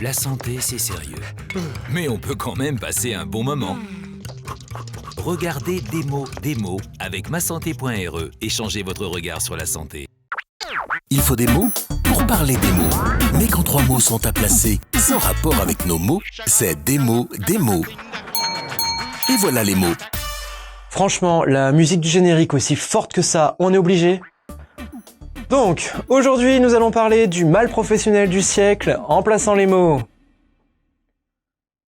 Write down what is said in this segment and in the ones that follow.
La santé, c'est sérieux. Mais on peut quand même passer un bon moment. Regardez Démo avec masanté.re et changez votre regard sur la santé. Il faut des mots pour parler des mots. Mais quand 3 mots sont à placer sans rapport avec nos mots, c'est des mots. Et voilà les mots. Franchement, la musique du générique aussi forte que ça, on est obligé. Donc, aujourd'hui, nous allons parler du mal professionnel du siècle en plaçant les mots.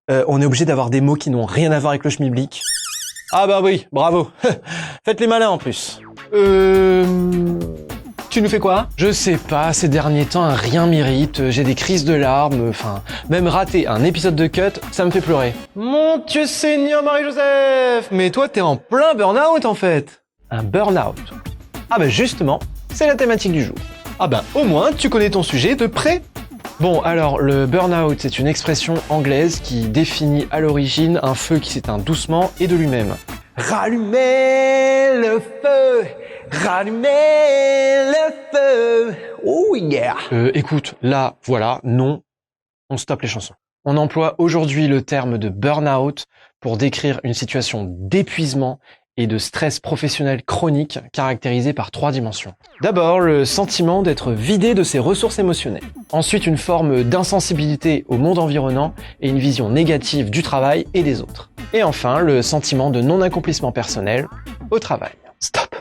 On est obligé d'avoir des mots qui n'ont rien à voir avec le schmilblick. Ah bah oui, bravo. Faites les malins en plus. Tu nous fais quoi? Je sais pas, ces derniers temps, rien m'irrite, j'ai des crises de larmes, enfin, même rater un épisode de Cut, ça me fait pleurer. Mon Dieu Seigneur Marie-Joseph! Mais toi, t'es en plein burn-out en fait. Un burn-out. Ah bah justement, c'est la thématique du jour. Ah bah au moins, tu connais ton sujet de près. Bon, alors, le burn-out, c'est une expression anglaise qui définit à l'origine un feu qui s'éteint doucement et de lui-même. Rallumez le feu! Rallumez le feu! Oh yeah! Écoute, là, voilà, non, on stoppe les chansons. On emploie aujourd'hui le terme de burn-out pour décrire une situation d'épuisement et de stress professionnel chronique caractérisé par 3 dimensions. D'abord, le sentiment d'être vidé de ses ressources émotionnelles. Ensuite, une forme d'insensibilité au monde environnant et une vision négative du travail et des autres. Et enfin, le sentiment de non-accomplissement personnel au travail. Stop!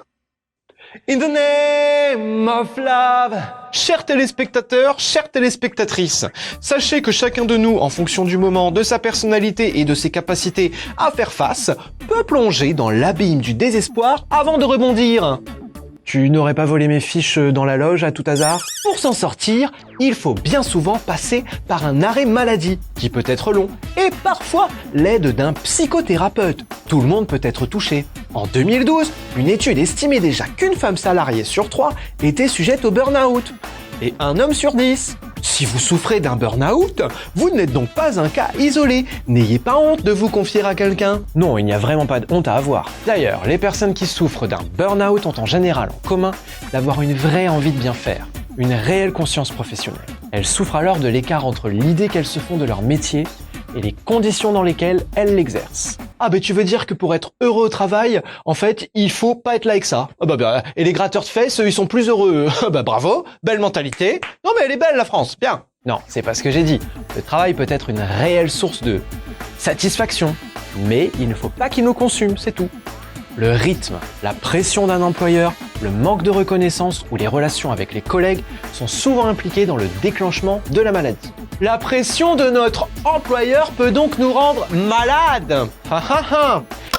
In the name of love. Chers téléspectateurs, chères téléspectatrices, sachez que chacun de nous, en fonction du moment, de sa personnalité et de ses capacités à faire face, peut plonger dans l'abîme du désespoir avant de rebondir. Tu n'aurais pas volé mes fiches dans la loge à tout hasard? Pour s'en sortir, il faut bien souvent passer par un arrêt maladie, qui peut être long, et parfois l'aide d'un psychothérapeute. Tout le monde peut être touché. En 2012, une étude estimait déjà qu'une femme salariée sur 3 était sujette au burn-out, et un homme sur 10. Si vous souffrez d'un burn-out, vous n'êtes donc pas un cas isolé. N'ayez pas honte de vous confier à quelqu'un. Non, il n'y a vraiment pas de honte à avoir. D'ailleurs, les personnes qui souffrent d'un burn-out ont en général en commun d'avoir une vraie envie de bien faire, une réelle conscience professionnelle. Elles souffrent alors de l'écart entre l'idée qu'elles se font de leur métier et les conditions dans lesquelles elles l'exercent. Ah tu veux dire que pour être heureux au travail, en fait, il faut pas être là avec ça. Et les gratteurs de fesses, eux, ils sont plus heureux. Bravo, belle mentalité. Non mais elle est belle la France, bien. Non, c'est pas ce que j'ai dit. Le travail peut être une réelle source de satisfaction, mais il ne faut pas qu'il nous consume, c'est tout. Le rythme, la pression d'un employeur, le manque de reconnaissance ou les relations avec les collègues sont souvent impliqués dans le déclenchement de la maladie. La pression de notre employeur peut donc nous rendre malades.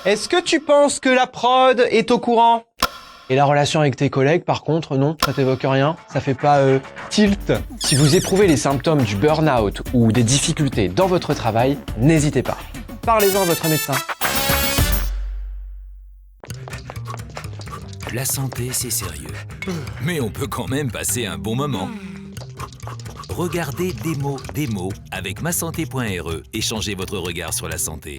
Est-ce que tu penses que la prod est au courant? Et la relation avec tes collègues, par contre, non, ça t'évoque rien? Ça fait pas tilt? Si vous éprouvez les symptômes du burn-out ou des difficultés dans votre travail, n'hésitez pas. Parlez-en à votre médecin. La santé, c'est sérieux. Mais on peut quand même passer un bon moment. Regardez Démo avec masanté.re et changez votre regard sur la santé.